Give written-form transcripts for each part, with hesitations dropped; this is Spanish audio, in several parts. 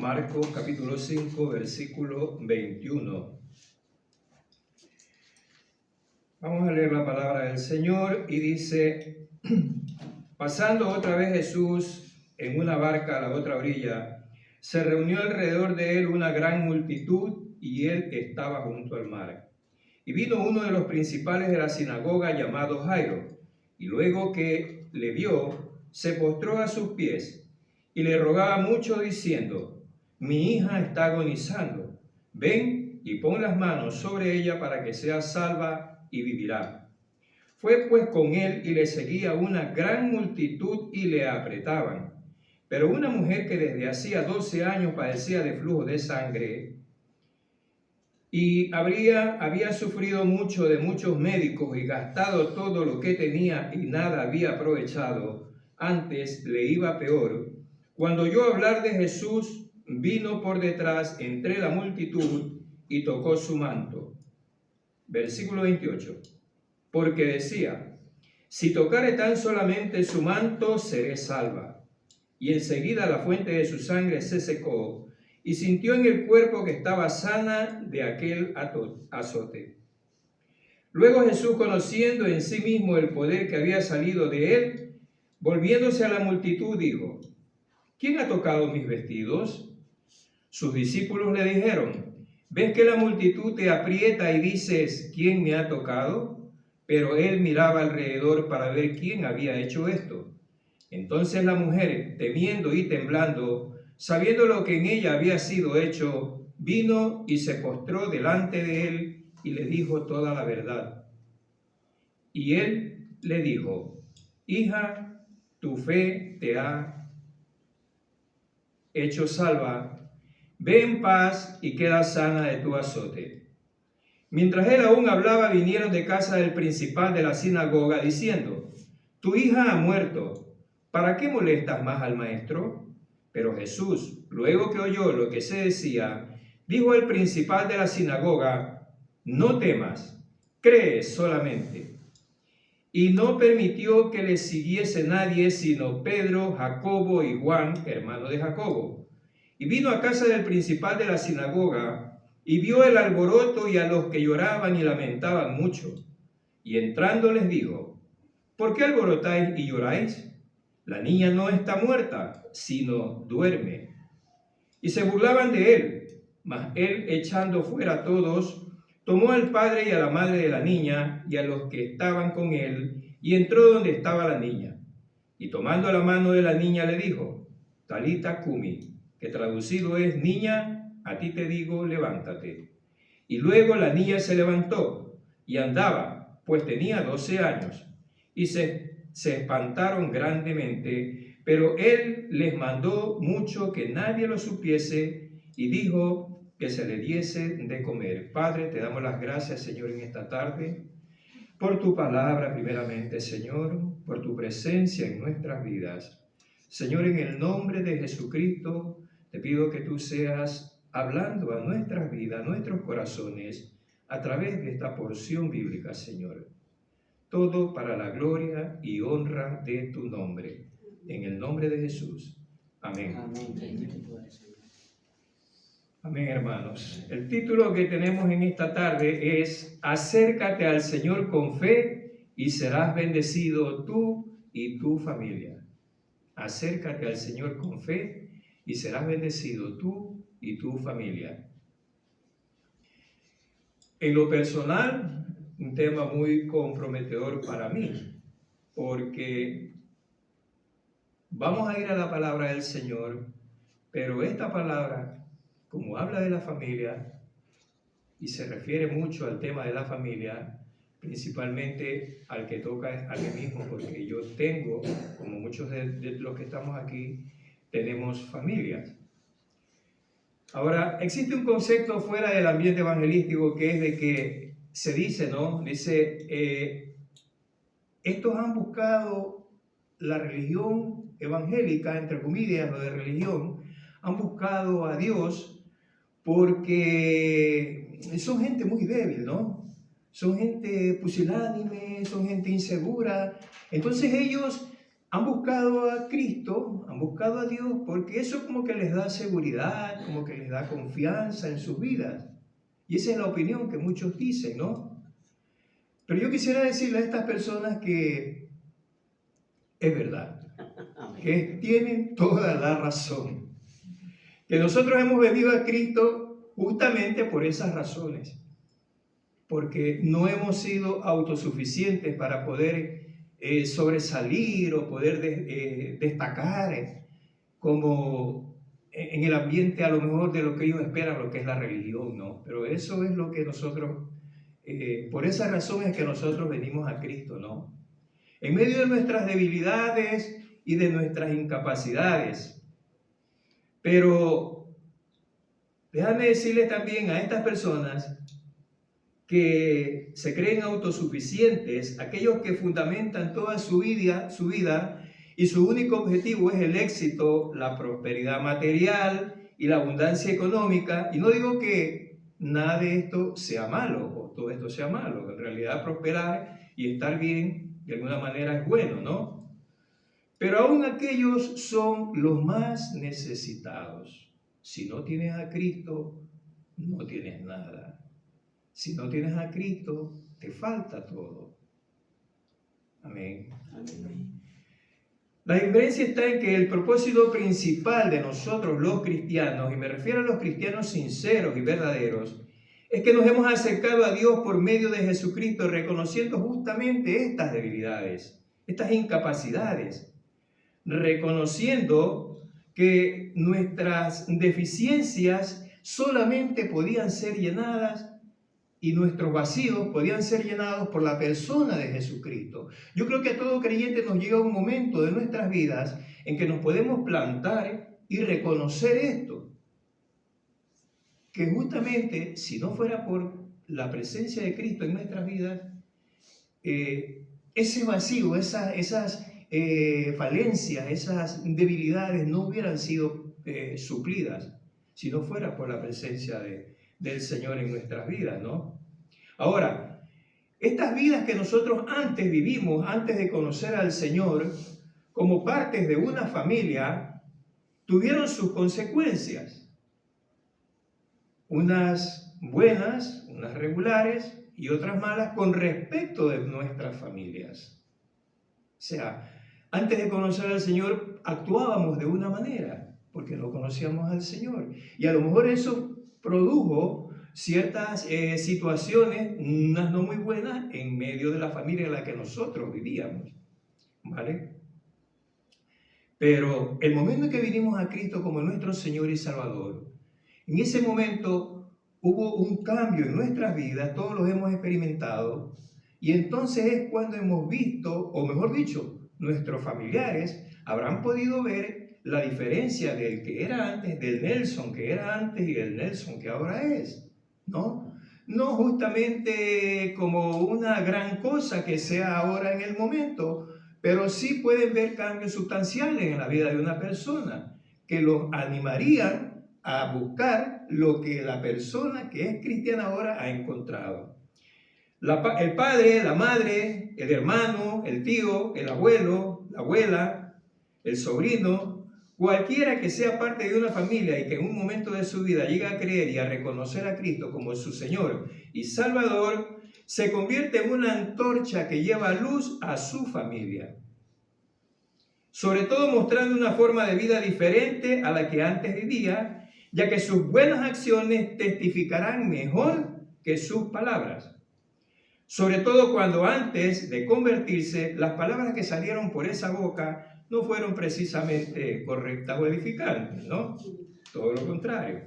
Marcos capítulo 5, versículo 21. Vamos a leer la palabra del Señor y dice: pasando otra vez Jesús en una barca a la otra orilla, se reunió alrededor de él una gran multitud y él estaba junto al mar. Y vino uno de los principales de la sinagoga llamado Jairo, y luego que le vio, se postró a sus pies y le rogaba mucho diciendo: mi hija está agonizando, ven y pon las manos sobre ella para que sea salva y vivirá. Fue pues con él y le seguía una gran multitud y le apretaban. Pero una mujer que desde hacía 12 años padecía de flujo de sangre y había sufrido mucho de muchos médicos y gastado todo lo que tenía y nada había aprovechado, antes le iba peor, cuando oyó hablar de Jesús, vino por detrás entre la multitud y tocó su manto. Versículo 28. Porque decía: si tocare tan solamente su manto, seré salva. Y enseguida la fuente de su sangre se secó, y sintió en el cuerpo que estaba sana de aquel azote. Luego Jesús, conociendo en sí mismo el poder que había salido de él, volviéndose a la multitud, dijo: ¿quién ha tocado mis vestidos? Sus discípulos le dijeron: ¿ves que la multitud te aprieta y dices: ¿quién me ha tocado? Pero él miraba alrededor para ver quién había hecho esto. Entonces la mujer, temiendo y temblando, sabiendo lo que en ella había sido hecho, vino y se postró delante de él y le dijo toda la verdad. Y él le dijo: hija, tu fe te ha hecho salva, ve en paz y queda sana de tu azote. Mientras él aún hablaba, vinieron de casa del principal de la sinagoga diciendo: tu hija ha muerto, ¿para qué molestas más al maestro? Pero Jesús, luego que oyó lo que se decía, dijo al principal de la sinagoga: no temas, cree solamente. Y no permitió que le siguiese nadie sino Pedro, Jacobo y Juan, hermano de Jacobo. Y vino a casa del principal de la sinagoga y vio el alboroto y a los que lloraban y lamentaban mucho. Y entrando les dijo: ¿por qué alborotáis y lloráis? La niña no está muerta, sino duerme. Y se burlaban de él, mas él, echando fuera a todos, tomó al padre y a la madre de la niña y a los que estaban con él, y entró donde estaba la niña. Y tomando la mano de la niña le dijo: Talita cumi, que traducido es: niña, a ti te digo, levántate. Y luego la niña se levantó y andaba, pues tenía 12 años, y se espantaron grandemente, pero él les mandó mucho que nadie lo supiese y dijo que se le diese de comer. Padre, te damos las gracias, Señor, en esta tarde, por tu palabra primeramente, Señor, por tu presencia en nuestras vidas. Señor, en el nombre de Jesucristo, te pido que tú seas hablando a nuestras vidas, a nuestros corazones, a través de esta porción bíblica, Señor. Todo para la gloria y honra de tu nombre. En el nombre de Jesús. Amén. Amén, hermanos. El título que tenemos en esta tarde es: acércate al Señor con fe y serás bendecido tú y tu familia. Acércate al Señor con fe y serás bendecido tú y tu familia. En lo personal, un tema muy comprometedor para mí, porque vamos a ir a la palabra del Señor, pero esta palabra, como habla de la familia y se refiere mucho al tema de la familia, principalmente al que toca a mí mismo, porque yo tengo, como muchos de los que estamos aquí, tenemos familias. Ahora, existe un concepto fuera del ambiente evangelístico que es de que se dice, ¿no? Dice, estos han buscado la religión evangélica, entre comillas, lo de religión, han buscado a Dios porque son gente muy débil, ¿no? Son gente pusilánime, son gente insegura. Entonces ellos han buscado a Cristo, han buscado a Dios, porque eso como que les da seguridad, como que les da confianza en sus vidas. Y esa es la opinión que muchos dicen, ¿no? Pero yo quisiera decirle a estas personas que es verdad, que tienen toda la razón, que nosotros hemos venido a Cristo justamente por esas razones, porque no hemos sido autosuficientes para poder sobresalir o poder destacar como en el ambiente a lo mejor de lo que ellos esperan, lo que es la religión, ¿no? Pero eso es lo que nosotros, por esa razón es que nosotros venimos a Cristo, ¿no? En medio de nuestras debilidades y de nuestras incapacidades. Pero déjame decirle también a estas personas que se creen autosuficientes, aquellos que fundamentan toda su vida y su único objetivo es el éxito, la prosperidad material y la abundancia económica. Y no digo que nada de esto sea malo o todo esto sea malo. En realidad prosperar y estar bien de alguna manera es bueno, ¿no? Pero aún aquellos son los más necesitados. Si no tienes a Cristo, no tienes nada. Si no tienes a Cristo, te falta todo. Amén. Amén. La diferencia está en que el propósito principal de nosotros los cristianos, y me refiero a los cristianos sinceros y verdaderos, es que nos hemos acercado a Dios por medio de Jesucristo, reconociendo justamente estas debilidades, estas incapacidades, reconociendo que nuestras deficiencias solamente podían ser llenadas y nuestros vacíos podían ser llenados por la persona de Jesucristo. Yo creo que a todo creyente nos llega un momento de nuestras vidas en que nos podemos plantar y reconocer esto, que justamente si no fuera por la presencia de Cristo en nuestras vidas, ese vacío, esas falencias, esas debilidades no hubieran sido suplidas si no fuera por la presencia del Señor en nuestras vidas, ¿no? Ahora, estas vidas que nosotros antes vivimos, antes de conocer al Señor, como partes de una familia, tuvieron sus consecuencias. Unas buenas, unas regulares y otras malas con respecto de nuestras familias. O sea, antes de conocer al Señor actuábamos de una manera, porque no conocíamos al Señor. Y a lo mejor eso produjo ciertas situaciones, unas no muy buenas, en medio de la familia en la que nosotros vivíamos, ¿vale? Pero el momento en que vinimos a Cristo como nuestro Señor y Salvador, en ese momento hubo un cambio en nuestras vidas, todos los hemos experimentado, y entonces es cuando hemos visto, o mejor dicho, nuestros familiares habrán podido ver la diferencia del que era antes, del Nelson que era antes y del Nelson que ahora es. ¿No? No justamente como una gran cosa que sea ahora en el momento, pero sí pueden ver cambios sustanciales en la vida de una persona que los animarían a buscar lo que la persona que es cristiana ahora ha encontrado. El padre, la madre, el hermano, el tío, el abuelo, la abuela, el sobrino, cualquiera que sea parte de una familia y que en un momento de su vida llegue a creer y a reconocer a Cristo como su Señor y Salvador, se convierte en una antorcha que lleva luz a su familia. Sobre todo mostrando una forma de vida diferente a la que antes vivía, ya que sus buenas acciones testificarán mejor que sus palabras. Sobre todo cuando antes de convertirse, las palabras que salieron por esa boca no fueron precisamente correctas o edificantes, ¿no? Todo lo contrario.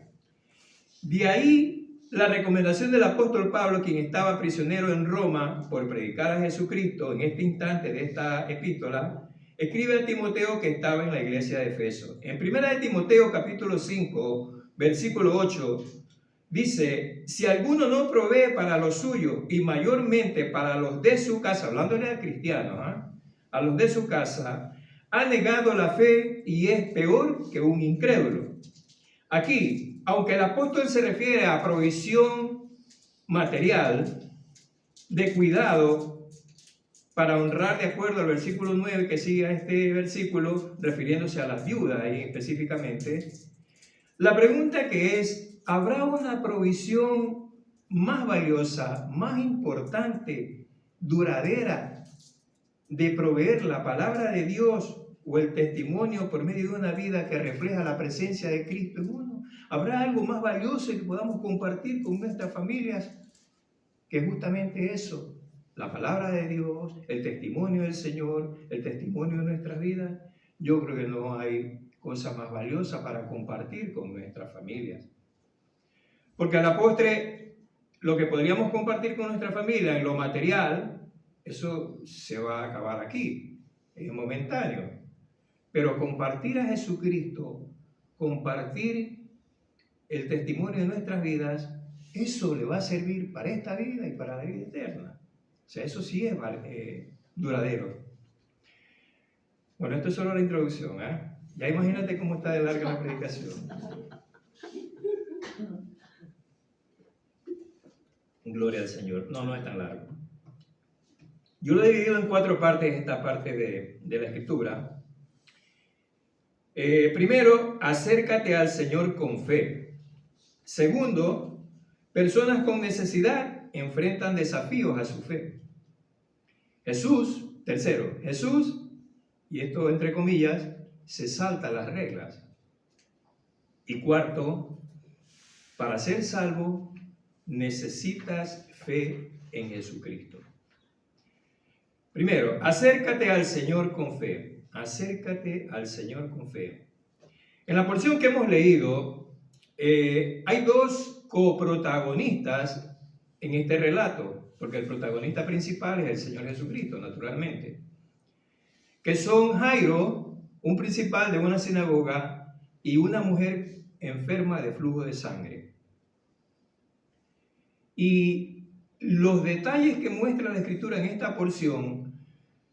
De ahí la recomendación del apóstol Pablo, quien estaba prisionero en Roma por predicar a Jesucristo en este instante de esta epístola, escribe a Timoteo que estaba en la iglesia de Efeso. En 1 de Timoteo capítulo 5, versículo 8, dice, si alguno no provee para los suyos y mayormente para los de su casa, hablándole al cristiano, a los de su casa, ha negado la fe y es peor que un incrédulo. Aquí, aunque el apóstol se refiere a provisión material, de cuidado para honrar de acuerdo al versículo 9 que sigue a este versículo, refiriéndose a las viudas ahí específicamente. La pregunta que es, ¿habrá una provisión más valiosa, más importante, duradera, de proveer la palabra de Dios o el testimonio por medio de una vida que refleja la presencia de Cristo en uno? ¿Habrá algo más valioso que podamos compartir con nuestras familias que justamente eso? La palabra de Dios, el testimonio del Señor, el testimonio de nuestras vidas. Yo creo que no hay cosa más valiosa para compartir con nuestras familias. Porque a la postre, lo que podríamos compartir con nuestra familia en lo material, eso se va a acabar aquí, es momentáneo. Pero compartir a Jesucristo, compartir el testimonio de nuestras vidas, eso le va a servir para esta vida y para la vida eterna. O sea, eso sí es duradero. Bueno, esto es solo la introducción, ¿eh? Ya imagínate cómo está de larga la predicación. Gloria al Señor. No, no es tan largo. Yo lo he dividido en 4 partes, esta parte de la Escritura. Primero, acércate al Señor con fe. Segundo, personas con necesidad enfrentan desafíos a su fe. Tercero, Jesús, y esto entre comillas, se salta las reglas. Y cuarto, para ser salvo necesitas fe en Jesucristo. Primero, acércate al Señor con fe. Acércate al Señor con fe. En la porción que hemos leído, hay 2 coprotagonistas en este relato, porque el protagonista principal es el Señor Jesucristo, naturalmente, que son Jairo, un principal de una sinagoga, y una mujer enferma de flujo de sangre. Y los detalles que muestra la Escritura en esta porción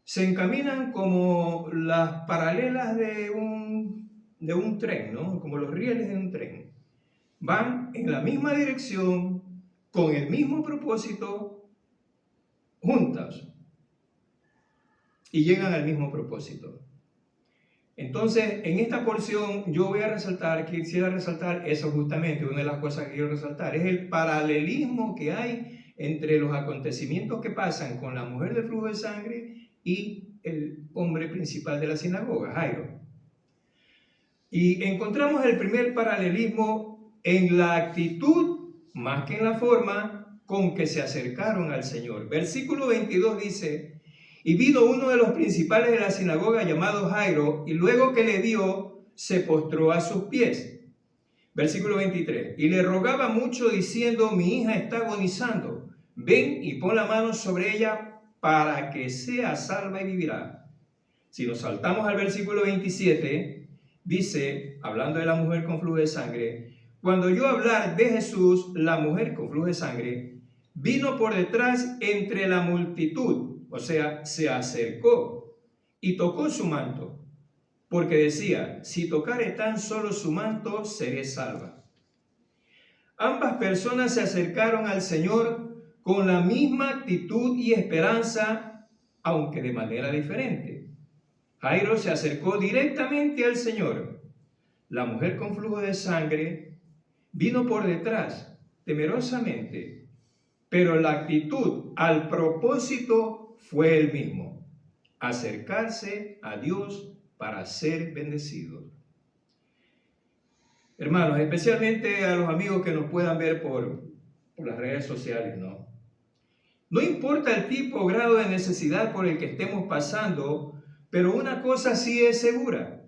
se encaminan como las paralelas de un tren, ¿no? Como los rieles de un tren. Van en la misma dirección, con el mismo propósito, juntas, y llegan al mismo propósito. Entonces, en esta porción yo quisiera resaltar eso justamente, una de las cosas que quiero resaltar, es el paralelismo que hay entre los acontecimientos que pasan con la mujer de flujo de sangre y el hombre principal de la sinagoga, Jairo. Y encontramos el primer paralelismo en la actitud, más que en la forma, con que se acercaron al Señor. Versículo 22 dice: y vino uno de los principales de la sinagoga llamado Jairo, y luego que le vio, se postró a sus pies. Versículo 23. Y le rogaba mucho diciendo: mi hija está agonizando. Ven y pon la mano sobre ella para que sea salva y vivirá. Si nos saltamos al versículo 27, dice, hablando de la mujer con flujo de sangre: cuando oyó hablar de Jesús, la mujer con flujo de sangre vino por detrás entre la multitud. O sea, se acercó y tocó su manto, porque decía: si tocare tan solo su manto, seré salva. Ambas personas se acercaron al Señor con la misma actitud y esperanza, aunque de manera diferente. Jairo se acercó directamente al Señor. La mujer con flujo de sangre vino por detrás, temerosamente, pero la actitud al propósito fue el mismo: acercarse a Dios para ser bendecidos. Hermanos, especialmente a los amigos que nos puedan ver por las redes sociales, ¿no? No importa el tipo o grado de necesidad por el que estemos pasando, pero una cosa sí es segura: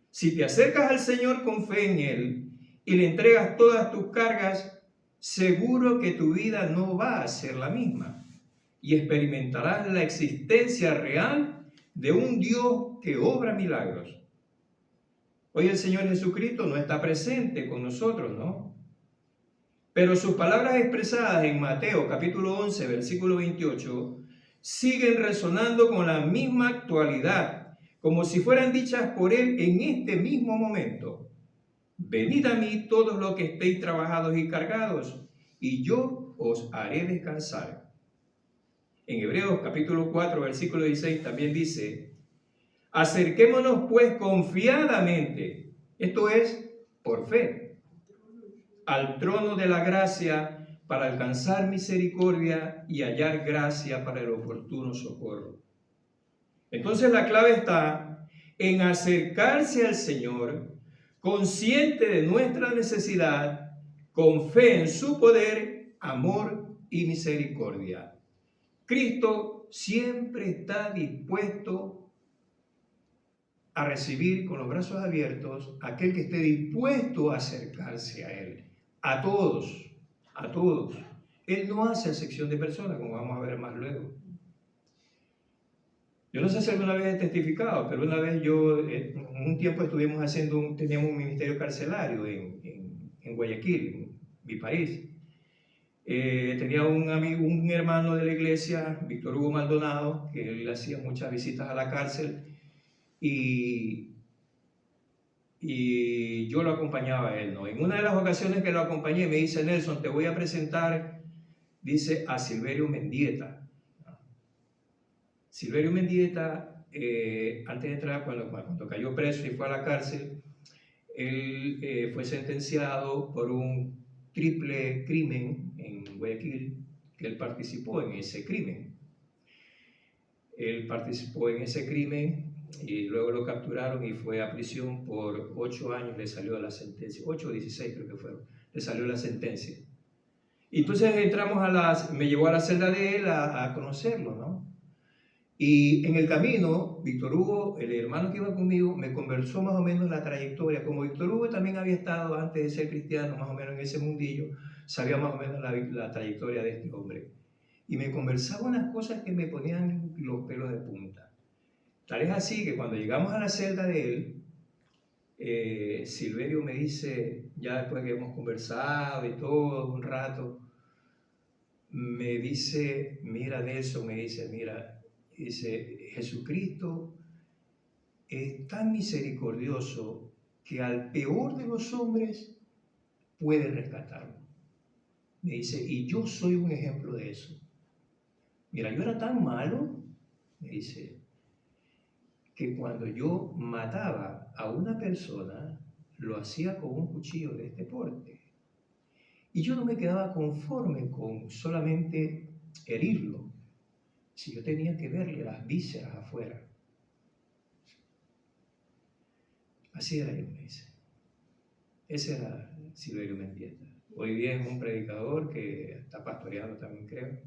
si te acercas al Señor con fe en Él y le entregas todas tus cargas, seguro que tu vida no va a ser la misma. Y experimentarás la existencia real de un Dios que obra milagros. Hoy el Señor Jesucristo no está presente con nosotros, ¿no? Pero sus palabras expresadas en Mateo capítulo 11, versículo 28, siguen resonando con la misma actualidad, como si fueran dichas por Él en este mismo momento. Venid a mí todos los que estéis trabajados y cargados, y yo os haré descansar. En Hebreos capítulo 4, versículo 16 también dice: acerquémonos pues confiadamente, esto es, por fe, al trono de la gracia para alcanzar misericordia y hallar gracia para el oportuno socorro. Entonces la clave está en acercarse al Señor, consciente de nuestra necesidad, con fe en su poder, amor y misericordia. Cristo siempre está dispuesto a recibir con los brazos abiertos a aquel que esté dispuesto a acercarse a Él. A todos, a todos. Él no hace acepción de personas, como vamos a ver más luego. Yo no sé si alguna vez he testificado, pero una vez un tiempo teníamos un ministerio carcelario en Guayaquil, en mi país. Tenía un hermano de la iglesia, Víctor Hugo Maldonado, que él hacía muchas visitas a la cárcel y yo lo acompañaba a él, ¿no? En una de las ocasiones que lo acompañé me dice: Nelson, te voy a presentar, dice, a Silverio Mendieta. Silverio Mendieta, antes de entrar, cuando cayó preso y fue a la cárcel, él fue sentenciado por un triple crimen en Guayaquil, que él participó en ese crimen. Él participó en ese crimen y luego lo capturaron y fue a prisión por 8 años, le salió la sentencia, 8 o 16 creo que fueron, le salió la sentencia. Y entonces me llevó a la celda de él a conocerlo, ¿no? Y en el camino, Víctor Hugo, el hermano que iba conmigo, me conversó más o menos la trayectoria. Como Víctor Hugo también había estado antes de ser cristiano, más o menos en ese mundillo, sabía más o menos la trayectoria de este hombre. Y me conversaba unas cosas que me ponían los pelos de punta. Tal es así que cuando llegamos a la celda de él, Silverio me dice, ya después que hemos conversado y todo un rato, me dice, mira Nelson, dice, Jesucristo es tan misericordioso que al peor de los hombres puede rescatarlo. Me dice, y yo soy un ejemplo de eso. Mira, yo era tan malo, me dice, que cuando yo mataba a una persona, lo hacía con un cuchillo de este porte. Y yo no me quedaba conforme con solamente herirlo, si yo tenía que verle las vísceras afuera. Así era yo, me dice. Ese era Silverio Mendieta. Hoy día es un predicador que está pastoreando también, creo.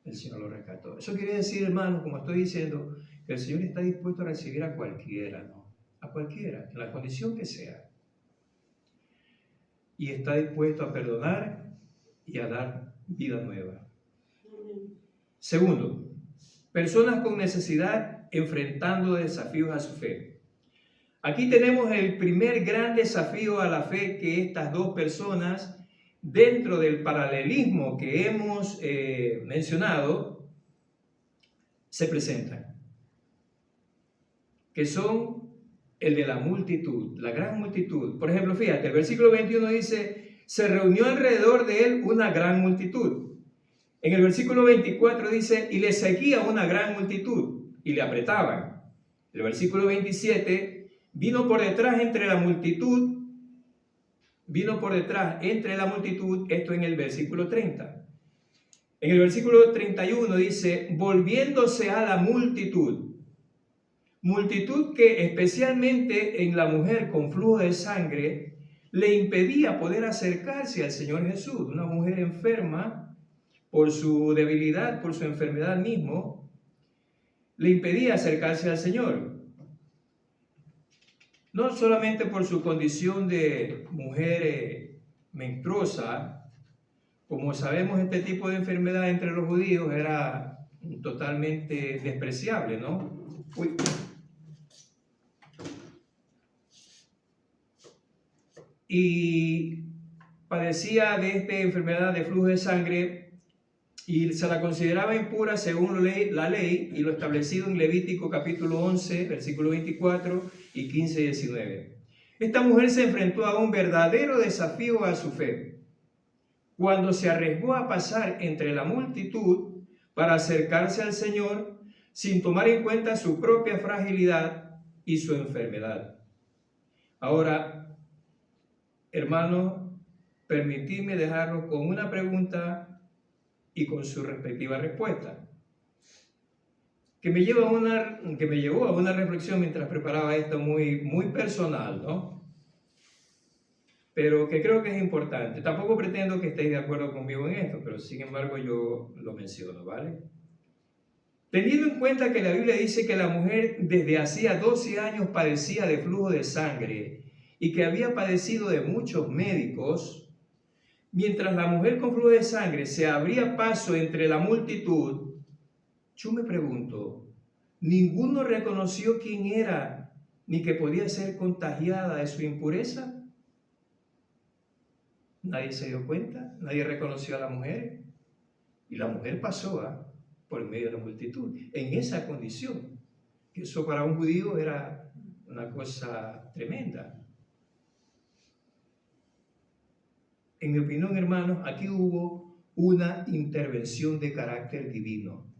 El Señor lo rescató. Eso quiere decir, hermanos, como estoy diciendo, que el Señor está dispuesto a recibir a cualquiera, ¿no? A cualquiera, en la condición que sea. Y está dispuesto a perdonar y a dar vida nueva. Segundo, personas con necesidad enfrentando desafíos a su fe. Aquí tenemos el primer gran desafío a la fe que estas dos personas, dentro del paralelismo que hemos mencionado, se presentan, que son el de la multitud, la gran multitud. Por ejemplo, fíjate, el versículo 21 dice, se reunió alrededor de él una gran multitud. En el versículo 24 dice, y le seguía una gran multitud, y le apretaban. El versículo 27, vino por detrás entre la multitud, esto en el versículo 30. En el versículo 31 dice, volviéndose a la multitud que especialmente en la mujer con flujo de sangre le impedía poder acercarse al Señor Jesús, una mujer enferma por su debilidad, por su enfermedad mismo, le impedía acercarse al Señor. No solamente por su condición de mujer menstruosa, como sabemos, este tipo de enfermedad entre los judíos era totalmente despreciable, ¿no? Y padecía de esta enfermedad de flujo de sangre y se la consideraba impura según la ley y lo establecido en Levítico capítulo 11, versículo 24 y 15 y 19. Esta mujer se enfrentó a un verdadero desafío a su fe cuando se arriesgó a pasar entre la multitud para acercarse al Señor sin tomar en cuenta su propia fragilidad y su enfermedad. Ahora, hermanos, permitidme dejarlos con una pregunta y con su respectiva respuesta, que me llevó a una reflexión mientras preparaba esto muy personal, ¿no? Pero que creo que es importante. Tampoco pretendo que estéis de acuerdo conmigo en esto, pero sin embargo yo lo menciono, ¿vale? Teniendo en cuenta que la Biblia dice que la mujer desde hacía 12 años padecía de flujo de sangre y que había padecido de muchos médicos, mientras la mujer con flujo de sangre se abría paso entre la multitud, yo me pregunto, ¿ninguno reconoció quién era ni que podía ser contagiada de su impureza? Nadie se dio cuenta, nadie reconoció a la mujer. Y la mujer pasó por medio de la multitud, en esa condición. Que eso para un judío era una cosa tremenda. En mi opinión, hermanos, aquí hubo una intervención de carácter divino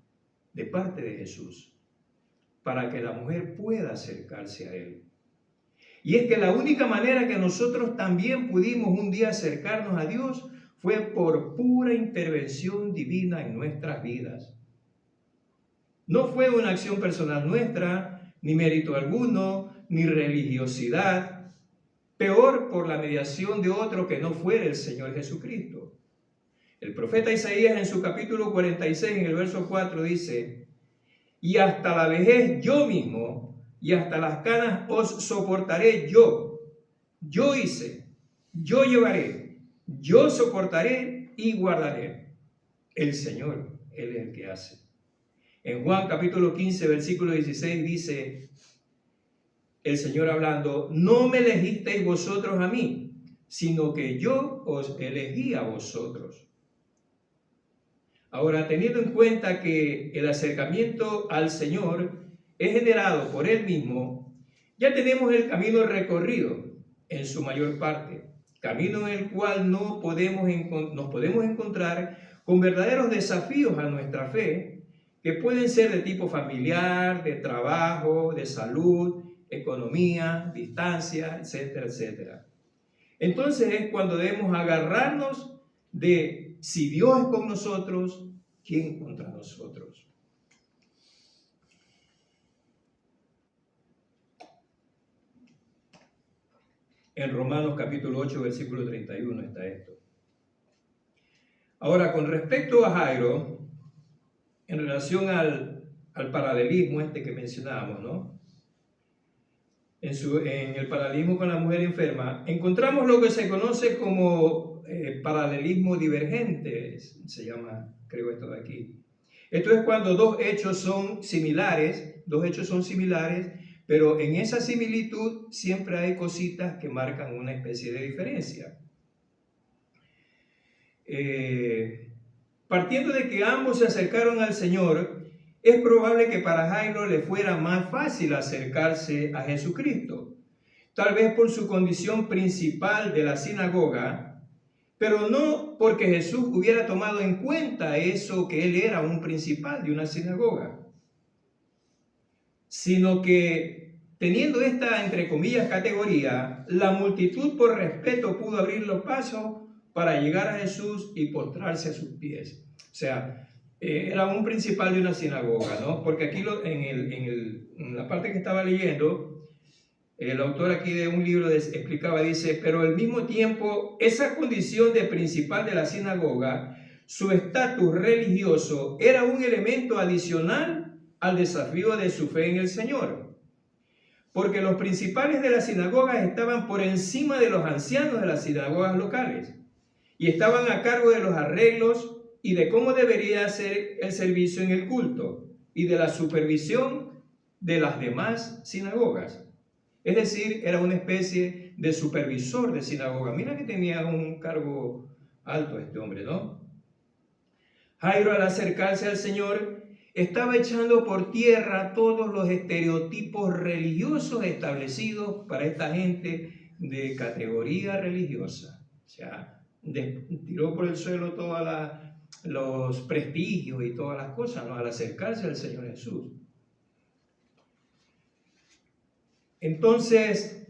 de parte de Jesús para que la mujer pueda acercarse a Él. Y es que la única manera que nosotros también pudimos un día acercarnos a Dios fue por pura intervención divina en nuestras vidas. No fue una acción personal nuestra, ni mérito alguno, ni religiosidad, peor por la mediación de otro que no fuera el Señor Jesucristo. El profeta Isaías en su capítulo 46, en el verso 4, dice: y hasta la vejez yo mismo, y hasta las canas os soportaré yo. Yo hice, yo llevaré, yo soportaré y guardaré. El Señor, Él es el que hace. En Juan capítulo 15, versículo 16 dice el Señor hablando: no me elegisteis vosotros a mí, sino que yo os elegí a vosotros. Ahora, teniendo en cuenta que el acercamiento al Señor es generado por Él mismo, ya tenemos el camino recorrido en su mayor parte, camino en el cual nos podemos encontrar con verdaderos desafíos a nuestra fe, que pueden ser de tipo familiar, de trabajo, de salud, economía, distancia, etcétera, etcétera. Entonces es cuando debemos agarrarnos de si Dios es con nosotros, ¿quién contra nosotros? En Romanos capítulo 8, versículo 31 está esto. Ahora, con respecto a Jairo, en relación al paralelismo este que mencionábamos, ¿no? En el paralelismo con la mujer enferma, encontramos lo que se conoce como paralelismo divergente, se llama, creo, esto de aquí. Esto es cuando dos hechos son similares, pero en esa similitud siempre hay cositas que marcan una especie de diferencia. Partiendo de que ambos se acercaron al Señor, es probable que para Jairo le fuera más fácil acercarse a Jesucristo, tal vez por su condición principal de la sinagoga, pero no porque Jesús hubiera tomado en cuenta eso, que él era un principal de una sinagoga, sino que teniendo esta, entre comillas, categoría, la multitud por respeto pudo abrir los pasos para llegar a Jesús y postrarse a sus pies. O sea, era un principal de una sinagoga, ¿no? Porque aquí en la parte que estaba leyendo, el autor aquí de un libro explicaba, dice: pero al mismo tiempo, esa condición de principal de la sinagoga, su estatus religioso, era un elemento adicional al desafío de su fe en el Señor. Porque los principales de las sinagogas estaban por encima de los ancianos de las sinagogas locales y estaban a cargo de los arreglos y de cómo debería ser el servicio en el culto y de la supervisión de las demás sinagogas. Es decir, era una especie de supervisor de sinagoga. Mira que tenía un cargo alto este hombre, ¿no? Jairo, al acercarse al Señor, estaba echando por tierra todos los estereotipos religiosos establecidos para esta gente de categoría religiosa. O sea, tiró por el suelo todas los prestigios y todas las cosas, ¿no? Al acercarse al Señor Jesús. Entonces,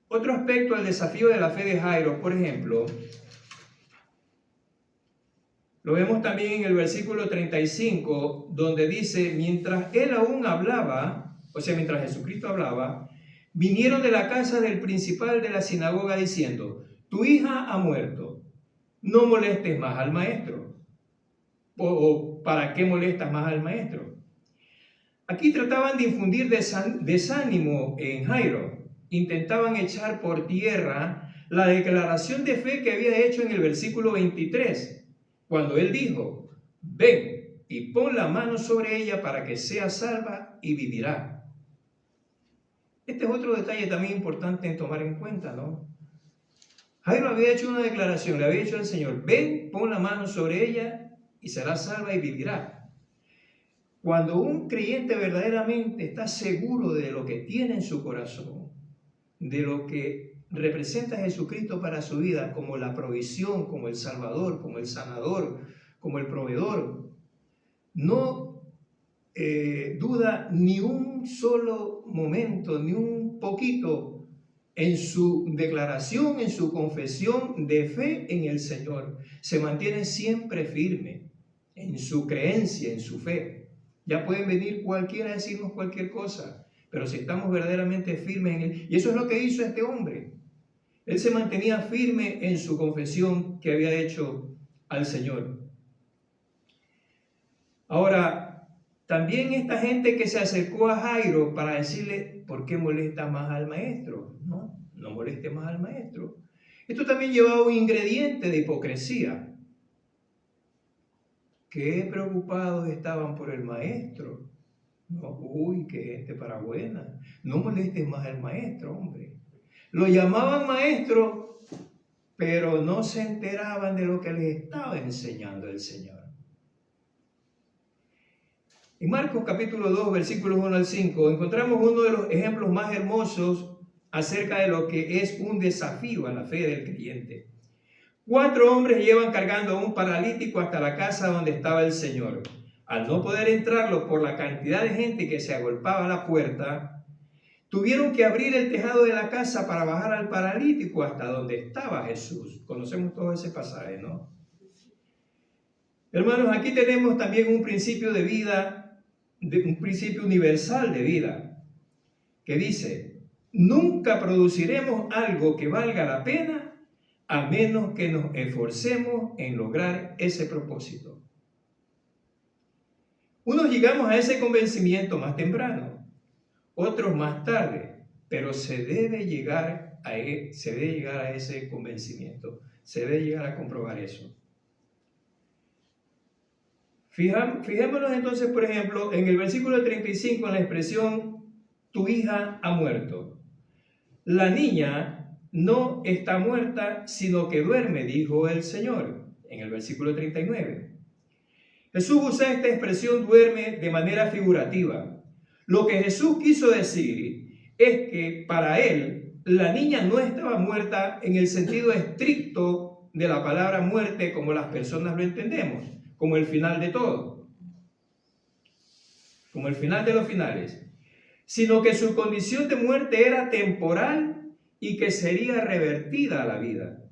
otro aspecto del desafío de la fe de Jairo, por ejemplo, lo vemos también en el versículo 35, donde dice, mientras él aún hablaba, o sea, mientras Jesucristo hablaba, vinieron de la casa del principal de la sinagoga diciendo, tu hija ha muerto, no molestes más al maestro. ¿O para qué molestas más al maestro? Aquí trataban de infundir desánimo en Jairo. Intentaban echar por tierra la declaración de fe que había hecho en el versículo 23, cuando él dijo, ven y pon la mano sobre ella para que sea salva y vivirá. Este es otro detalle también importante en tomar en cuenta, ¿no? Jairo había hecho una declaración, le había dicho al Señor, ven, pon la mano sobre ella y será salva y vivirá. Cuando un creyente verdaderamente está seguro de lo que tiene en su corazón, de lo que representa Jesucristo para su vida, como la provisión, como el Salvador, como el sanador, como el proveedor, no duda ni un solo momento, ni un poquito en su declaración, en su confesión de fe en el Señor. Se mantiene siempre firme en su creencia, en su fe. Ya pueden venir cualquiera a decirnos cualquier cosa, pero si estamos verdaderamente firmes en Él, y eso es lo que hizo este hombre. Él se mantenía firme en su confesión que había hecho al Señor. Ahora, también esta gente que se acercó a Jairo para decirle, ¿por qué molesta más al maestro? No moleste más al maestro. Esto también llevaba un ingrediente de hipocresía. Qué preocupados estaban por el maestro. No, uy, qué gente para buena. No molestes más al maestro, hombre. Lo llamaban maestro, pero no se enteraban de lo que les estaba enseñando el Señor. En Marcos capítulo 2, versículos 1 al 5, encontramos uno de los ejemplos más hermosos acerca de lo que es un desafío a la fe del creyente. 4 hombres llevan cargando a un paralítico hasta la casa donde estaba el Señor. Al no poder entrarlo por la cantidad de gente que se agolpaba a la puerta, tuvieron que abrir el tejado de la casa para bajar al paralítico hasta donde estaba Jesús. Conocemos todo ese pasaje, ¿no? Hermanos, aquí tenemos también un principio de vida, un principio universal de vida, que dice, nunca produciremos algo que valga la pena a menos que nos esforcemos en lograr ese propósito. Unos llegamos a ese convencimiento más temprano, otros más tarde, pero se debe llegar a ese convencimiento, se debe llegar a comprobar eso. Fijémonos entonces, por ejemplo, en el versículo 35, en la expresión, tu hija ha muerto. La niña no está muerta, sino que duerme, dijo el Señor, en el versículo 39. Jesús usa esta expresión duerme de manera figurativa. Lo que Jesús quiso decir es que para él la niña no estaba muerta en el sentido estricto de la palabra muerte como las personas lo entendemos, como el final de todo, como el final de los finales, sino que su condición de muerte era temporal y que sería revertida a la vida.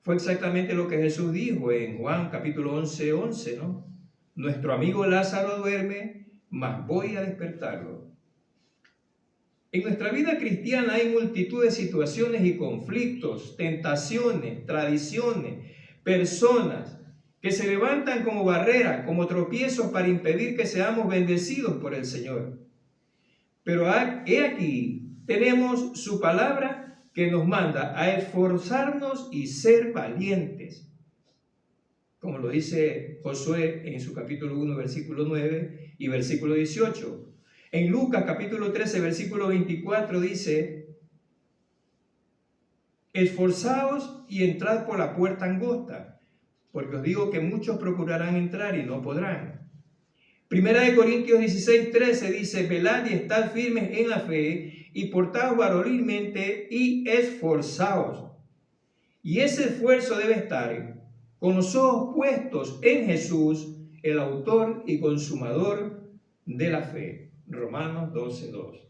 Fue exactamente lo que Jesús dijo en Juan capítulo 11, ¿no? Nuestro amigo Lázaro duerme, mas voy a despertarlo. En nuestra vida cristiana hay multitud de situaciones y conflictos, tentaciones, tradiciones, personas que se levantan como barreras, como tropiezos para impedir que seamos bendecidos por el Señor. Pero he aquí, tenemos su palabra que nos manda a esforzarnos y ser valientes. Como lo dice Josué en su capítulo 1, versículo 9 y versículo 18. En Lucas capítulo 13, versículo 24 dice, esforzaos y entrad por la puerta angosta, porque os digo que muchos procurarán entrar y no podrán. Primera de Corintios 16, 13 dice, velad y estad firmes en la fe y portaos varonilmente y esforzaos. Y ese esfuerzo debe estar con los ojos puestos en Jesús, el autor y consumador de la fe. Romanos 12:2.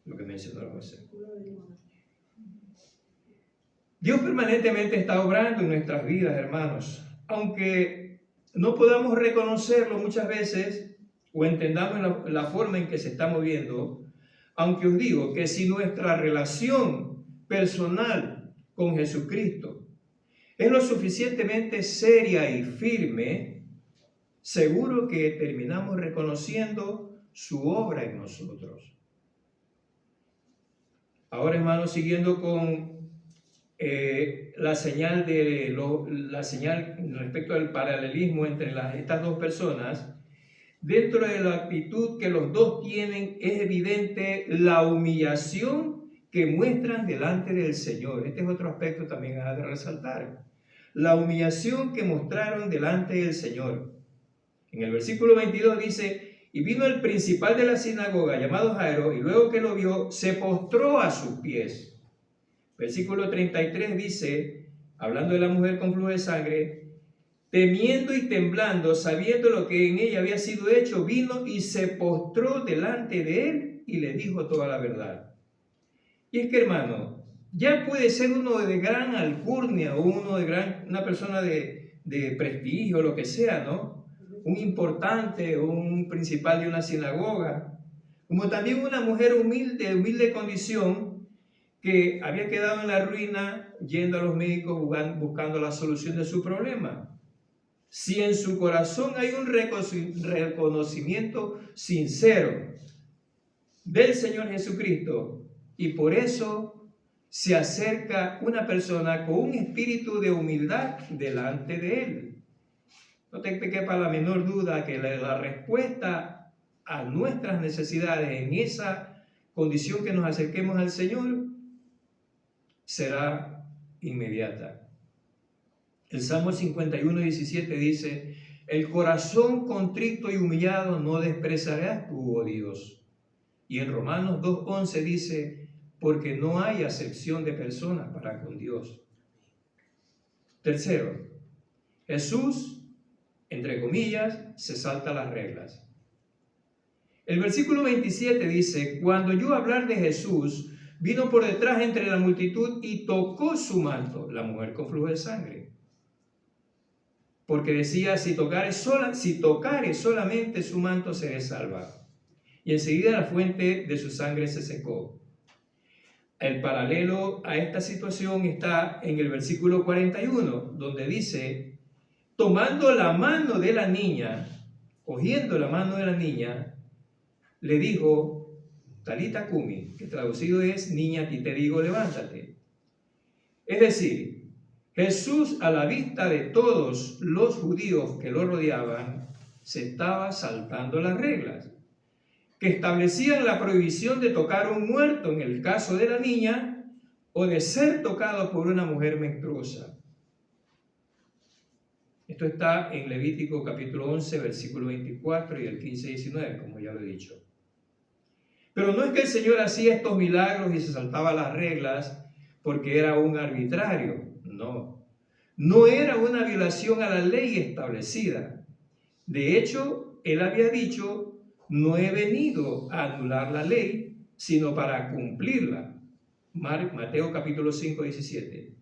Lo que mencionó José. Dios permanentemente está obrando en nuestras vidas, hermanos. Aunque no podamos reconocerlo muchas veces o entendamos la forma en que se está moviendo, aunque os digo que si nuestra relación personal con Jesucristo es lo suficientemente seria y firme, seguro que terminamos reconociendo su obra en nosotros. Ahora, hermanos, siguiendo con la señal respecto al paralelismo entre estas dos personas, dentro de la actitud que los dos tienen es evidente la humillación que muestran delante del Señor. Este es otro aspecto también a resaltar. La humillación que mostraron delante del Señor. En el versículo 22 dice: y vino el principal de la sinagoga, llamado Jairo, y luego que lo vio, se postró a sus pies. Versículo 33 dice, hablando de la mujer con flujo de sangre: temiendo y temblando, sabiendo lo que en ella había sido hecho, vino y se postró delante de él y le dijo toda la verdad. Y es que, hermano, ya puede ser uno de gran alcurnia o una persona de prestigio, lo que sea, ¿no? Un importante o un principal de una sinagoga, como también una mujer humilde condición, que había quedado en la ruina yendo a los médicos buscando la solución de su problema. Si en su corazón hay un reconocimiento sincero del Señor Jesucristo y por eso se acerca una persona con un espíritu de humildad delante de Él, no te quepa la menor duda que la respuesta a nuestras necesidades en esa condición que nos acerquemos al Señor será inmediata. El Salmo 51:17 dice: el corazón contrito y humillado no despreciarás tú, oh Dios. Y en Romanos 2:11 dice: porque no hay acepción de personas para con Dios. Tercero, Jesús, entre comillas, se salta las reglas. El versículo 27 dice: cuando oyó hablar de Jesús, vino por detrás entre la multitud y tocó su manto, la mujer con flujo de sangre. Porque decía: si tocare solamente su manto, seré salva. Y enseguida la fuente de su sangre se secó. El paralelo a esta situación está en el versículo 41, donde dice: tomando la mano de la niña, cogiendo la mano de la niña, le dijo: Talita Kumi, que traducido es: niña, a ti te digo, levántate. Es decir, Jesús, a la vista de todos los judíos que lo rodeaban, se estaba saltando las reglas que establecían la prohibición de tocar a un muerto en el caso de la niña o de ser tocado por una mujer menstruosa. Esto está en Levítico capítulo 11, versículo 24 y el 15-19, como ya lo he dicho. Pero no es que el Señor hacía estos milagros y se saltaba las reglas porque era un arbitrario. No. No era una violación a la ley establecida. De hecho, Él había dicho: no he venido a anular la ley, sino para cumplirla. Mateo capítulo 5:17.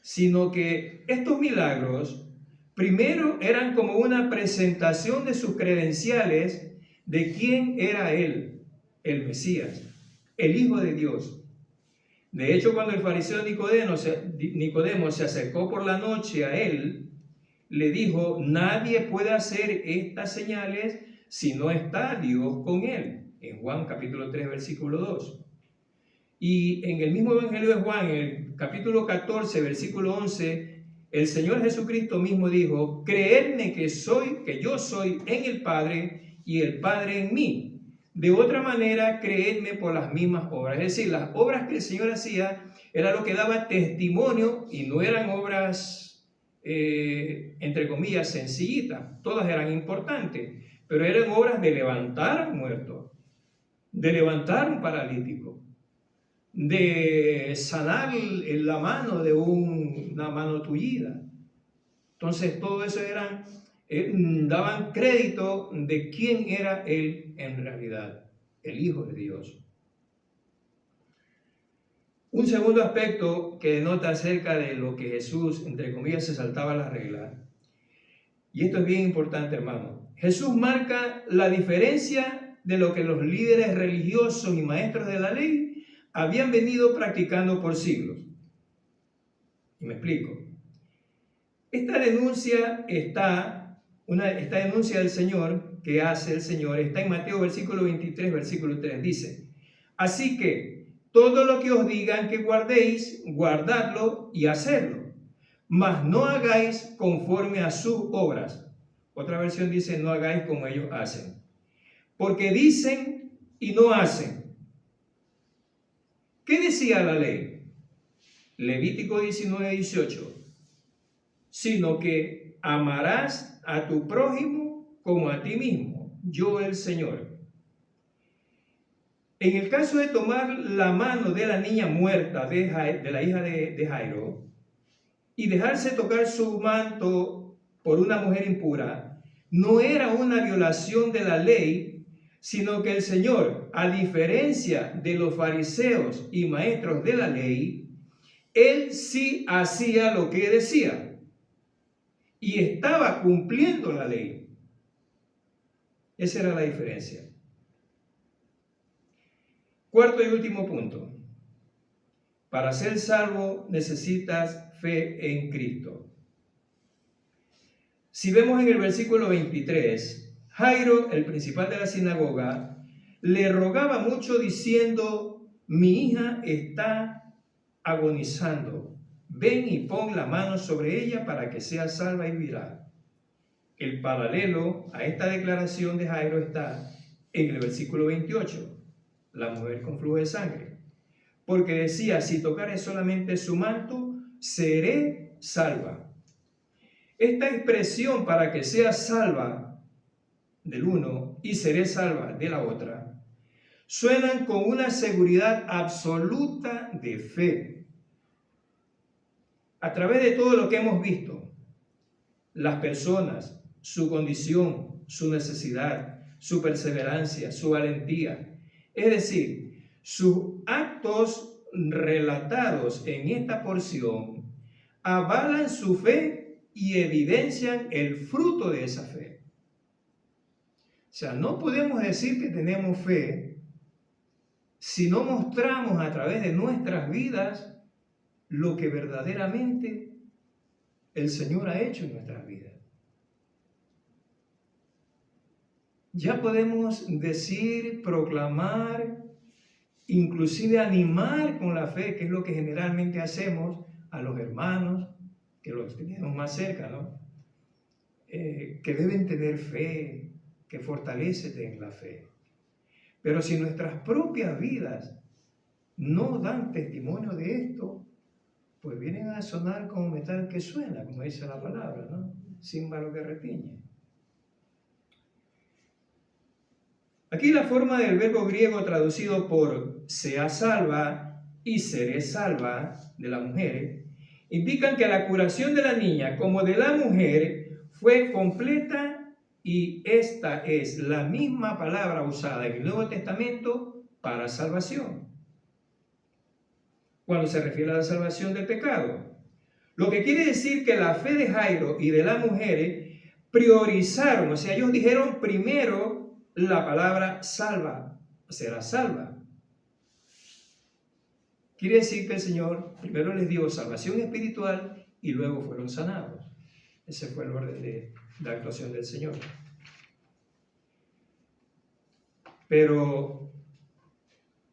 Sino que estos milagros primero eran como una presentación de sus credenciales de quién era Él, el Mesías, el Hijo de Dios. De hecho, cuando el fariseo Nicodemo se acercó por la noche a Él, le dijo: nadie puede hacer estas señales si no está Dios con él. En Juan capítulo 3, versículo 2. Y en el mismo Evangelio de Juan, en el capítulo 14, versículo 11, el Señor Jesucristo mismo dijo: creedme que yo soy en el Padre y el Padre en mí. De otra manera, creedme por las mismas obras. Es decir, las obras que el Señor hacía era lo que daba testimonio, y no eran obras, entre comillas, sencillitas. Todas eran importantes, pero eran obras de levantar a un muerto, de levantar a un paralítico, de sanar la mano de una mano tullida. Entonces todo eso daban crédito de quién era él en realidad, el Hijo de Dios. Un segundo aspecto que denota acerca de lo que Jesús, entre comillas, se saltaba la regla, y esto es bien importante, hermano. Jesús marca la diferencia de lo que los líderes religiosos y maestros de la ley habían venido practicando por siglos. Y me explico. Esta denuncia del Señor, que hace el Señor, está en Mateo versículo 23, versículo 3. Dice: así que todo lo que os digan que guardéis, guardadlo y hacedlo, mas no hagáis conforme a sus obras. Otra versión dice: no hagáis como ellos hacen, porque dicen y no hacen. ¿Qué decía la ley? Levítico 19, 18. Sino que amarás a tu prójimo como a ti mismo, yo el Señor. En el caso de tomar la mano de la niña muerta, de la hija de Jairo, y dejarse tocar su manto por una mujer impura, no era una violación de la ley, sino que el Señor, a diferencia de los fariseos y maestros de la ley, él sí hacía lo que decía y estaba cumpliendo la ley. Esa era la diferencia. Cuarto y último punto. Para ser salvo necesitas fe en Cristo. Si vemos en el versículo 23, Jairo, el principal de la sinagoga, le rogaba mucho diciendo: mi hija está agonizando. Ven y pon la mano sobre ella para que sea salva y vivirá. El paralelo a esta declaración de Jairo está en el versículo 28, la mujer con flujo de sangre. Porque decía: si tocare solamente su manto, seré salva. Esta expresión, para que sea salva del uno y seré salva de la otra, suenan con una seguridad absoluta de fe. A través de todo lo que hemos visto, las personas, su condición, su necesidad, su perseverancia, su valentía, es decir, sus actos relatados en esta porción, avalan su fe y evidencian el fruto de esa fe. O sea, no podemos decir que tenemos fe si no mostramos a través de nuestras vidas lo que verdaderamente el Señor ha hecho en nuestras vidas. Ya podemos decir, proclamar, inclusive animar con la fe, que es lo que generalmente hacemos a los hermanos, que los tenemos más cerca, ¿no? Que deben tener fe, que fortalecete en la fe. Pero si nuestras propias vidas no dan testimonio de esto, pues vienen a sonar como metal que suena, como dice la palabra, ¿no? Címbalo que retiñe. Aquí la forma del verbo griego traducido por sea salva y seré salva de la mujer indican que la curación de la niña como de la mujer fue completa, y esta es la misma palabra usada en el Nuevo Testamento para salvación, cuando se refiere a la salvación del pecado. Lo que quiere decir que la fe de Jairo y de la mujer priorizaron, o sea, ellos dijeron primero la palabra salva, será salva. Quiere decir que el Señor primero les dio salvación espiritual y luego fueron sanados. Ese fue el orden de la actuación del Señor. Pero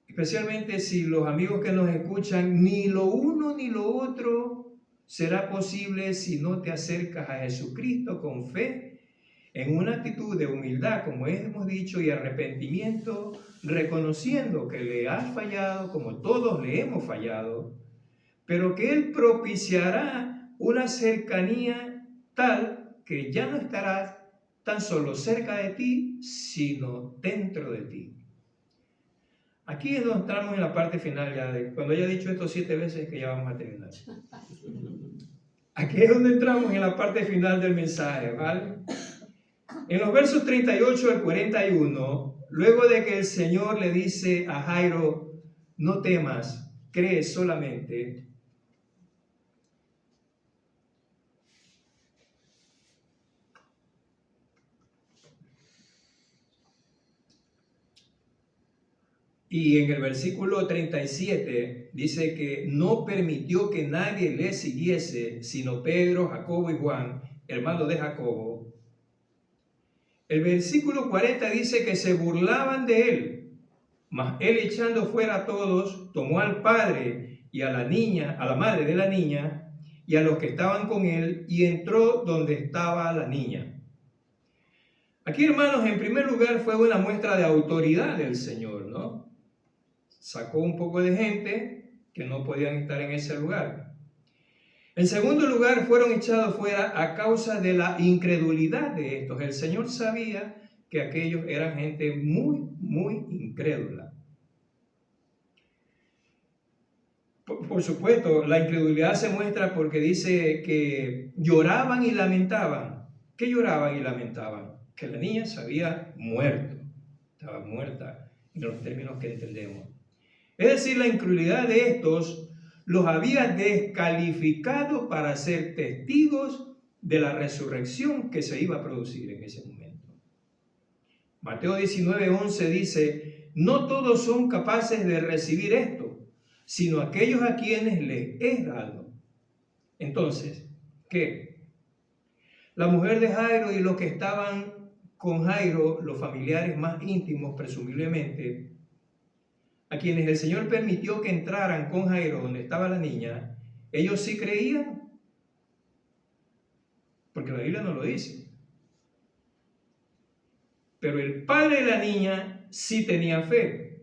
especialmente si los amigos que nos escuchan, ni lo uno ni lo otro será posible si no te acercas a Jesucristo con fe, en una actitud de humildad, como hemos dicho, y arrepentimiento, reconociendo que le has fallado, como todos le hemos fallado, pero que Él propiciará una cercanía tal que ya no estarás tan solo cerca de ti, sino dentro de ti. Aquí es donde entramos en la parte final ya, cuando haya dicho esto 7 veces que ya vamos a terminar. Aquí es donde entramos en la parte final del mensaje, ¿vale? En los versos 38 al 41, luego de que el Señor le dice a Jairo, no temas, cree solamente. Y en el versículo 37 dice que no permitió que nadie le siguiese, sino Pedro, Jacobo y Juan, hermanos de Jacobo. El versículo 40 dice que se burlaban de él, mas él echando fuera a todos, tomó al padre y a la niña, a la madre de la niña, y a los que estaban con él, y entró donde estaba la niña. Aquí, hermanos, en primer lugar fue una muestra de autoridad del Señor, ¿no? Sacó un poco de gente que no podían estar en ese lugar. En segundo lugar, fueron echados fuera a causa de la incredulidad de estos. El Señor sabía que aquellos eran gente muy incrédula. Por supuesto, la incredulidad se muestra porque dice que lloraban y lamentaban. ¿Qué lloraban y lamentaban? Que la niña se había muerto. Estaba muerta en los términos que entendemos. Es decir, la incredulidad de estos los había descalificado para ser testigos de la resurrección que se iba a producir en ese momento. Mateo 19:11 dice, no todos son capaces de recibir esto, sino aquellos a quienes les es dado. Entonces, ¿qué? La mujer de Jairo y los que estaban con Jairo, los familiares más íntimos presumiblemente, a quienes el Señor permitió que entraran con Jairo donde estaba la niña, ellos sí creían, porque la Biblia no lo dice. Pero el padre de la niña sí tenía fe.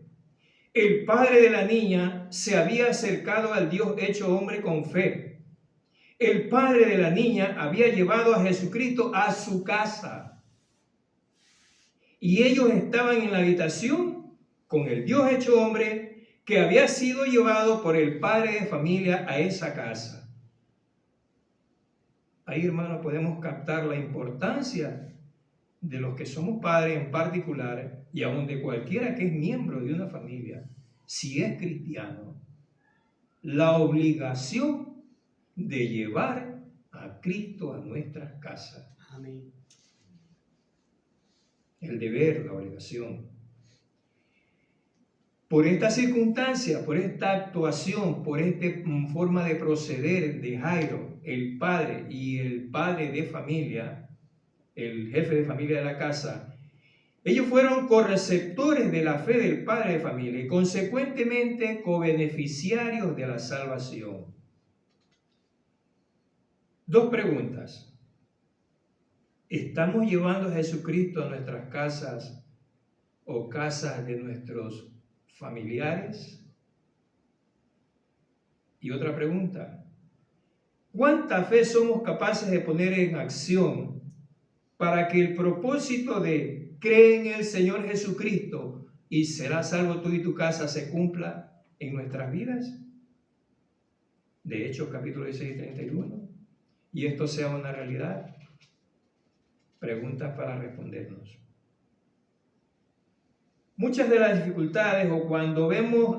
El padre de la niña se había acercado al Dios hecho hombre con fe. El padre de la niña había llevado a Jesucristo a su casa. Y ellos estaban en la habitación con el Dios hecho hombre que había sido llevado por el padre de familia a esa casa. Ahí, hermanos, podemos captar la importancia de los que somos padres en particular y aún de cualquiera que es miembro de una familia, si es cristiano, la obligación de llevar a Cristo a nuestras casas. Amén. El deber, la obligación. Por esta circunstancia, por esta actuación, por esta forma de proceder de Jairo, el padre y el padre de familia, el jefe de familia de la casa, ellos fueron correceptores de la fe del padre de familia y consecuentemente cobeneficiarios de la salvación. Dos preguntas. ¿Estamos llevando a Jesucristo a nuestras casas o casas de nuestros familiares? Y otra pregunta, ¿cuánta fe somos capaces de poner en acción para que el propósito de cree en el Señor Jesucristo y serás salvo tú y tu casa se cumpla en nuestras vidas? De Hechos capítulo 16, 31. Y esto sea una realidad. Preguntas para respondernos. Muchas de las dificultades o cuando vemos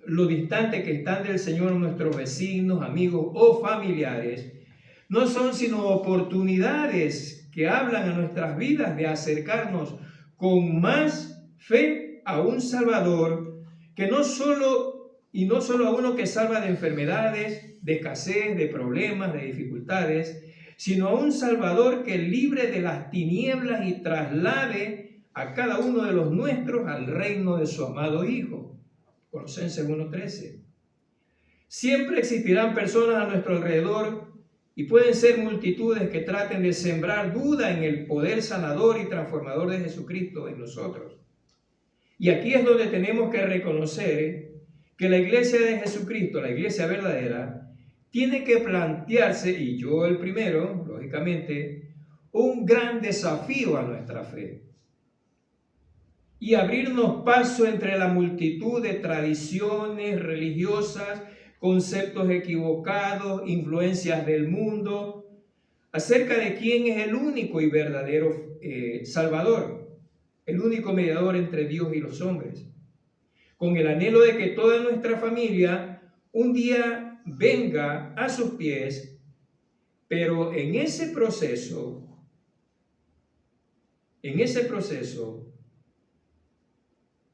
lo distante que están del Señor nuestros vecinos, amigos o familiares, no son sino oportunidades que hablan a nuestras vidas de acercarnos con más fe a un Salvador que no solo a uno que salva de enfermedades, de escasez, de problemas, de dificultades, sino a un Salvador que libre de las tinieblas y traslade a cada uno de los nuestros al reino de su amado Hijo. Colosenses 1:13. Siempre existirán personas a nuestro alrededor y pueden ser multitudes que traten de sembrar duda en el poder sanador y transformador de Jesucristo en nosotros. Y aquí es donde tenemos que reconocer que la iglesia de Jesucristo, la iglesia verdadera, tiene que plantearse, y yo el primero, lógicamente, un gran desafío a nuestra fe. y abrirnos paso entre la multitud de tradiciones religiosas, conceptos equivocados, influencias del mundo, acerca de quién es el único y verdadero Salvador, el único mediador entre Dios y los hombres, con el anhelo de que toda nuestra familia un día venga a sus pies, pero en ese proceso,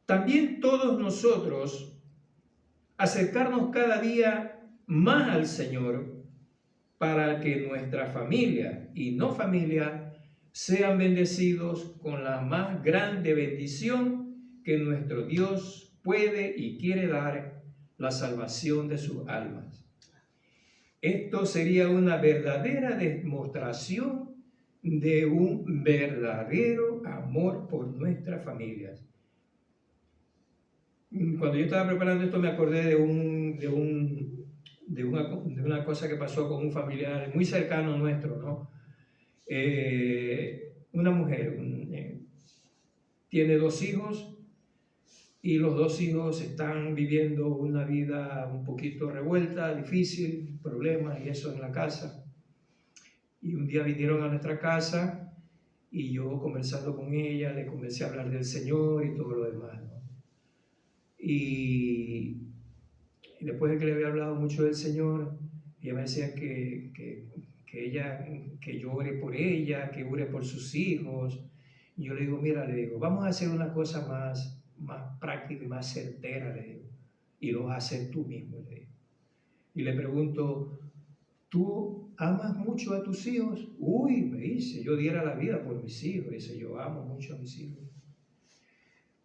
también todos nosotros acercarnos cada día más al Señor para que nuestra familia y no familia sean bendecidos con la más grande bendición que nuestro Dios puede y quiere dar, la salvación de sus almas. Esto sería una verdadera demostración de un verdadero amor por nuestras familias. Cuando yo estaba preparando esto me acordé de una cosa que pasó con un familiar muy cercano nuestro, ¿no? Una mujer tiene 2 hijos y los 2 hijos están viviendo una vida un poquito revuelta, difícil, problemas y eso en la casa. Y un día vinieron a nuestra casa y yo conversando con ella le comencé a hablar del Señor y todo lo demás, ¿no? Y después de que le había hablado mucho del Señor, ella me decía que yo ore por ella, que ore por sus hijos. Y yo le digo, mira, le digo, vamos a hacer una cosa más práctica y más certera, le digo, y lo vas a hacer tú mismo, le digo. Y le pregunto, ¿tú amas mucho a tus hijos? Uy, me dice, yo diera la vida por mis hijos. Dice, yo amo mucho a mis hijos.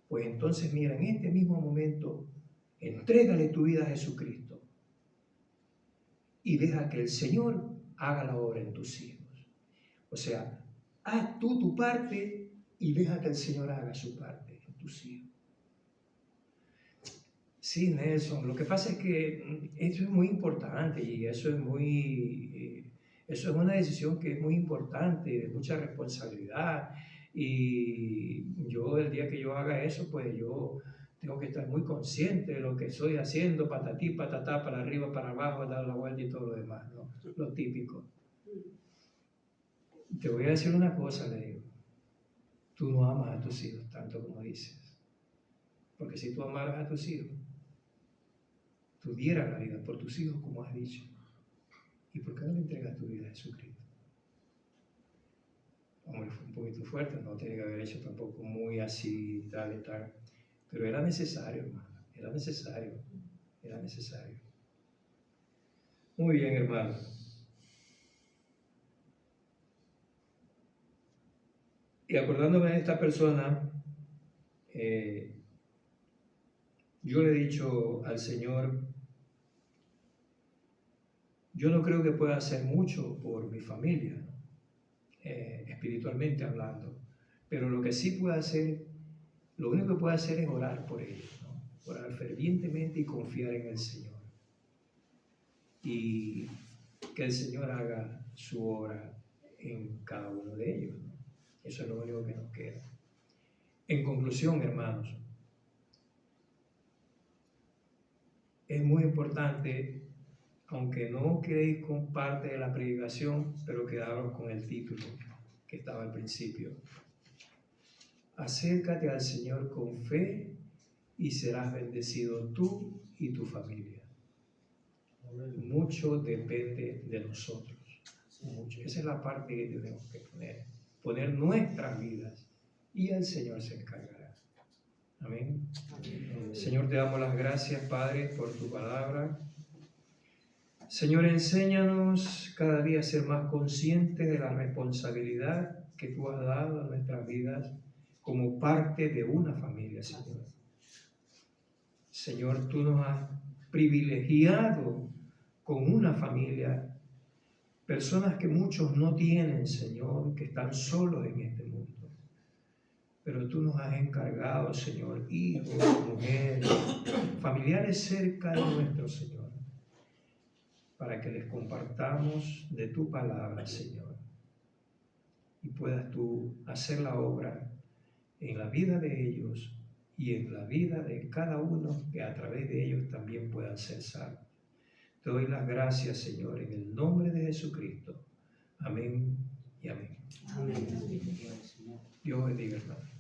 Pues entonces, mira, en este mismo momento, entrégale tu vida a Jesucristo y deja que el Señor haga la obra en tus hijos. O sea, haz tú tu parte y deja que el Señor haga su parte en tus hijos. Sí, Nelson, lo que pasa es que eso es muy importante y eso es una decisión que es muy importante, de mucha responsabilidad. Y yo, el día que yo haga eso, pues yo tengo que estar muy consciente de lo que estoy haciendo, patatí, patatá, para arriba, para abajo, dar la vuelta y todo lo demás, ¿no? Lo típico. Te voy a decir una cosa, le digo. Tú no amas a tus hijos tanto como dices. Porque si tú amaras a tus hijos, tú dieras la vida por tus hijos, como has dicho. ¿Y por qué no le entregas tu vida a Jesucristo? Hombre, fue un poquito fuerte, no tiene que haber hecho tampoco muy así, tal y tal. Pero era necesario, hermano. Era necesario. Era necesario. Muy bien, hermano. Y acordándome de esta persona, yo le he dicho al Señor, yo no creo que pueda hacer mucho por mi familia, ¿no? Espiritualmente hablando, pero lo que sí puedo hacer, lo único que puedo hacer es orar por ellos, ¿no? Orar fervientemente y confiar en el Señor. Y que el Señor haga su obra en cada uno de ellos, ¿no? Eso es lo único que nos queda. En conclusión, hermanos, es muy importante, aunque no quedéis con parte de la predicación, pero quedaros con el título que estaba al principio. Acércate al Señor con fe y serás bendecido tú y tu familia. Mucho depende de nosotros. Mucho. Esa es la parte que tenemos que poner nuestras vidas y el Señor se encargará. Amén. Señor, te damos las gracias, Padre, por tu palabra. Señor, enséñanos cada día a ser más conscientes de la responsabilidad que tú has dado a nuestras vidas como parte de una familia, Señor. Señor, tú nos has privilegiado con una familia, personas que muchos no tienen, Señor, que están solos en este mundo. Pero tú nos has encargado, Señor, hijos, mujeres, familiares cerca de nuestro Señor, para que les compartamos de tu palabra, Señor, y puedas tú hacer la obra en la vida de ellos y en la vida de cada uno, que a través de ellos también puedan ser salvos. Te doy las gracias, Señor, en el nombre de Jesucristo. Amén y amén. Amén. Dios bendiga, hermano.